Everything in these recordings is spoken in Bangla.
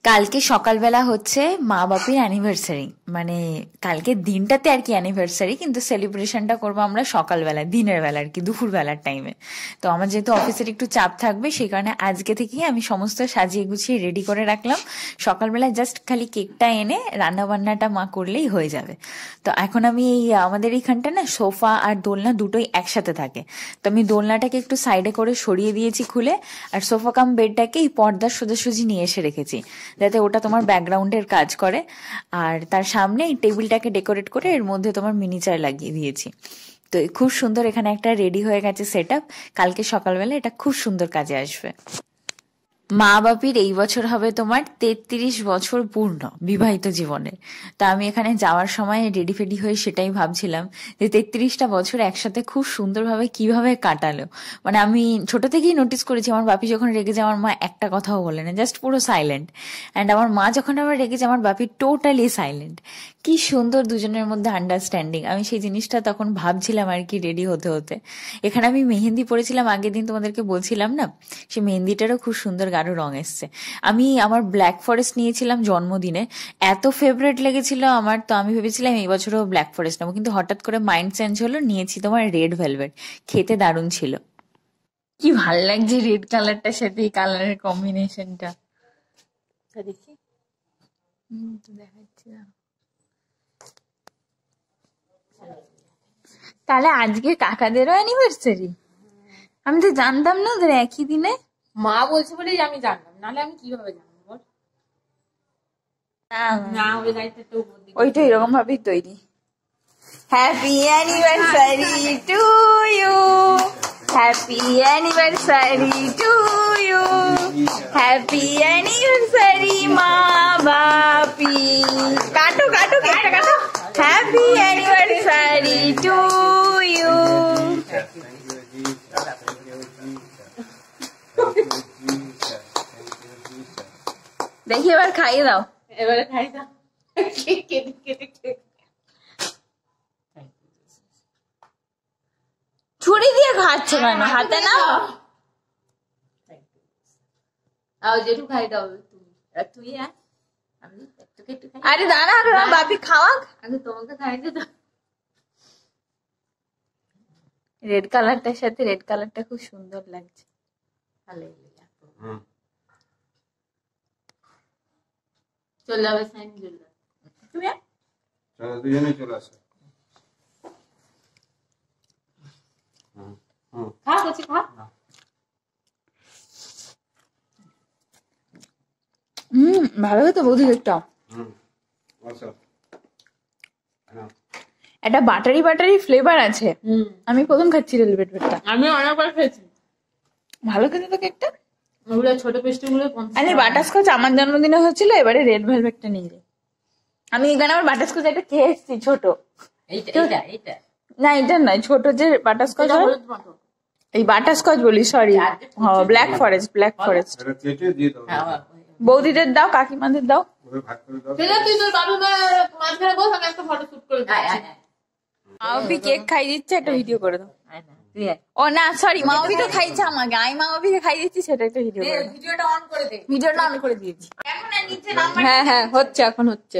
কালকে সকালবেলা হচ্ছে মা বাপির অ্যানিভার্সারি, মানে কালকে দিনটাতে আর কি অ্যানিভার্সারি, কিন্তু সেলিব্রেশনটা করবো আমরা সকালবেলা, দিনের বেলা আর কি, দুপুর বেলার টাইমে। তো আমার যেহেতু অফিসের একটু চাপ থাকবে, সেই কারণে আজকে থেকেই আমি সমস্ত সাজিয়ে গুছিয়ে রেডি করে রাখলাম। সকালবেলা জাস্ট খালি কেকটা এনে রান্না বান্নাটা মা করলেই হয়ে যাবে। তো এখন আমি এই আমাদের এইখানটা না সোফা আর দোলনা দুটোই একসাথে থাকে, তো আমি দোলনাটাকে একটু সাইডে করে সরিয়ে দিয়েছি খুলে, আর সোফা কাম বেডটাকে এই পর্দার সোজাসুজি নিয়ে এসে রেখেছি, যাতে ওটা তোমার ব্যাকগ্রাউন্ডের কাজ করে। আর তার সামনে এই টেবিলটাকে ডেকোরেট করে এর মধ্যে তোমার মিনি চেয়ার লাগিয়ে দিয়েছি। তো খুব সুন্দর এখানে একটা রেডি হয়ে গেছে সেট আপ। কালকে সকালবেলা এটা খুব সুন্দর কাজে আসবে। মা বাপির এই বছর হবে তোমার 33 বছর পূর্ণ বিবাহিত জীবনে। তা আমি এখানে যাওয়ার সময় রেডি ফেডি হয়ে সেটাই ভাবছিলাম যে 33টা বছর একসাথে খুব সুন্দরভাবে কিভাবে কাটালো। মানে আমি ছোট থেকেই নোটিস করেছি আমার বাপি যখন রেগে যায় আমার মা একটা কথাও বলে না, জাস্ট পুরো সাইলেন্ট। অ্যান্ড আমার মা যখন আবার রেগে যায় আমার বাপি টোটালি সাইলেন্ট। কি সুন্দর দুজনের মধ্যে আন্ডারস্ট্যান্ডিং, আমি সেই জিনিসটা তখন ভাবছিলাম আর কি রেডি হতে হতে। এখানে আমি মেহেন্দি পরেছিলাম আগের দিন, তোমাদেরকে বলছিলাম না, সে মেহেন্দিটারও খুব সুন্দর গাঢ় রং এসছে। আমি আমার ব্ল্যাক ফরেস্ট নিয়েছিলাম জন্মদিনে, এত ফেভারিট লেগেছিল আমার, তো আমি ভেবেছিলাম এই বছরও ব্ল্যাক ফরেস্ট নেবো, কিন্তু হঠাৎ করে মাইন্ড চেঞ্জ হলো, নিয়েছি তোমার রেড ভেলভেট। খেতে দারুণ ছিল। কি ভাল লাগছে রেড কালারটার সাথে এই কালারের কম্বিনেশনটা। দেখি দেখাচ্ছি না। তাহলে আজকে কাকাদেরও অ্যানিভার্সারি? আমি তো জানতাম না ওদের একই দিনে। মা বলছে বলেই আমি জানলাম, নাহলে আমি কিভাবে জানবো বল? না ওই গাড়িটা তো ওইটা এরকম ভাবেই তৈরি। Happy anniversary to you, happy anniversary to you, happy anniversary মা বাপি। কাটো কাটো কেকটা কাটো। Happy anniversary to you. দেখি এবার খাইয়ে দাও। এবারে খাই দাও। ছুরি দিয়ে খাচ্ছে কেন? হাতে না। যেটু খাই দাও তুমি, তুই আমি একটু খাই। আরে দাঁড়া, বাপি খাওয়াক আগে, তোমাকে খাইতে দাও। রেড কালারটার সাথে রেড কালারটা খুব সুন্দর লাগছে। ভালো চলে যাবে সাইন জুল্লা। তুমি চলো দুজনে চলে আসো। খা করছি, খা। ভালো হতো বৌদি কেকটা। একটা বাটারি বাটারি ফ্লেভার আছে। আমি প্রথম খাচ্ছি রেড ভেলভেটটা। আমি অনেকবার খেয়েছি। ভালো খেতে তো কেকটা। ওগুলো ছোট পেস্ট্রি গুলো আরে বাটারস্কচ আমার জন্মদিনে হচ্ছিল, এবারে রেড ভেলভেটটা নিয়ে যাই। আমি এখানে আমার বাটারস্কচ একটা খেয়ে এসেছি ছোট। না এটা নয়, ছোট যে বাটারস্কচ হয়, এই বাটারস্কচ বলি, sorry black forest, black forest. বৌদিদের দাও, কাকিমাদের দাও। তুই তোর বাবু মাঝখানে বস, আমি একটা ফটো শুট করে দিচ্ছি। মাওবি কেক খাই দিচ্ছে, একটা ভিডিও করে দাও। ও না সরি, মাওবি তো খাইছে আমাকে, আমি মাওবিকে খাই দিচ্ছি, সেটা একটা ভিডিও করে দাও। ভিডিওটা অন করে দে। ভিডিওটা অন করে দিয়েছি। এখন আর নিচে নাম্বার। হ্যাঁ হ্যাঁ হচ্ছে, এখন হচ্ছে।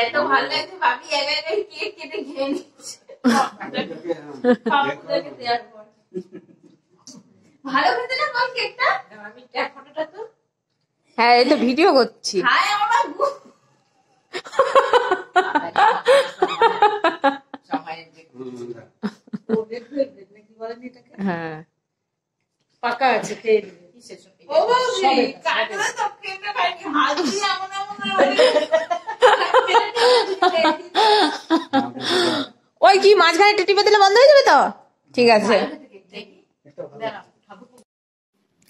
এত ভালো লাগছে, ভাবি একা একাই কেক কেটে খেয়ে নিচ্ছে। ভালো খেতে না বল কেকটা? আমি ফটোটা তো। হ্যাঁ এই তো ভিডিও করছি। হায় আমার হ্যাঁ পাকা আছে, খেয়ে দিবে। ও বাবুজি কাটলে তো কেকটা খাইনি, হাত দিয়ে এমন এমন ওই কি মাঝখানে টিপে দিলে বন্ধ হয়ে যাবে তো? ঠিক আছে।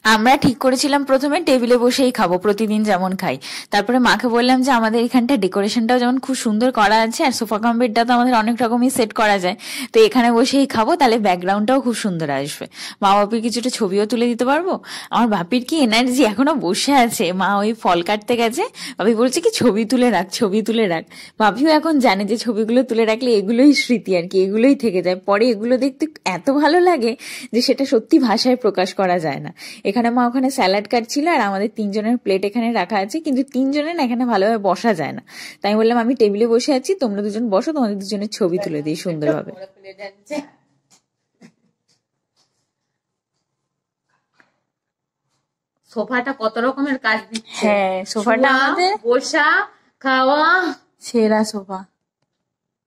আমরা ঠিক করেছিলাম প্রথমে টেবিলে বসেই খাবো, প্রতিদিন যেমন খাই। তারপরে মাকে বললাম যে আমাদের এখানটা ডেকোরেশনটাও যেমন খুব সুন্দর করা আছে, আর সোফা কাম বেডটা তো আমাদের অনেক রকমই সেট করা যায়, তো এখানে বসেই খাবো, তাহলে ব্যাকগ্রাউন্ডটাও খুব সুন্দর আসবে। মা বাপির কিছুটা ছবিও তুলে দিতে পারবো। আমার বাপির কি এনার্জি, এখনো বসে আছে। মা ওই ফল কাটতে গেছে, বাপি বলছে কি ছবি তুলে রাখ, ছবি তুলে রাখ। বাপিও এখন জানে যে ছবিগুলো তুলে রাখলে এগুলোই স্মৃতি আর কি, এগুলোই থেকে যায়, পরে এগুলো দেখতে এত ভালো লাগে যে সেটা সত্যি ভাষায় প্রকাশ করা যায় না। এখানে মা ওখানে স্যালাড কাটছিল, আর আমাদের 3 জনের প্লেট এখানে রাখা আছে, কিন্তু 3 জনের না এখানে ভালোভাবে বসা যায় না। তাই আমি বললাম আমি টেবিলে বসে আছি, তোমরা দুজন বসো, তোমাদের দুজনের ছবি তুলে দিই সুন্দরভাবে। সোফাটা কত রকমের কাজ দিচ্ছে। হ্যাঁ, সোফাটা আমাদের বসা খাওয়া সেরা সোফা।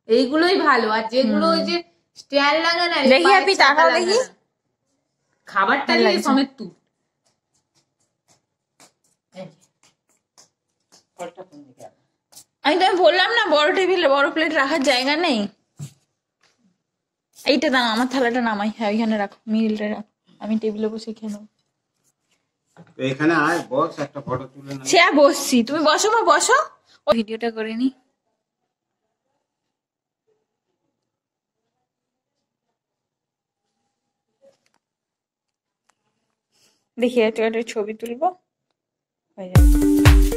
এইগুলোই ভালো, আর যেগুলো ওই যে স্ট্যান্ড লাগে না, দেখি আপনি তাকাও দেখি, খাবারটা দিয়ে সমেত তু আমি তোমায় বললাম না বড় টেবিলে বড় প্লেট রাখার জায়গা নেই। এইটা দাও, আমার থালাটা নামাই, হ্যাঁ ওইখানে রাখো, মিলটা রাখো, আমি টেবিলে বসে খেয়ে নেবো। তো এখানে আয় বস, একটা ফটো তুলে না। সে বসছি, তুমি বসো মা, বসো, ও ভিডিওটা করে নি। দেখি একটা ছবি তুলবো, হয়ে যাবে।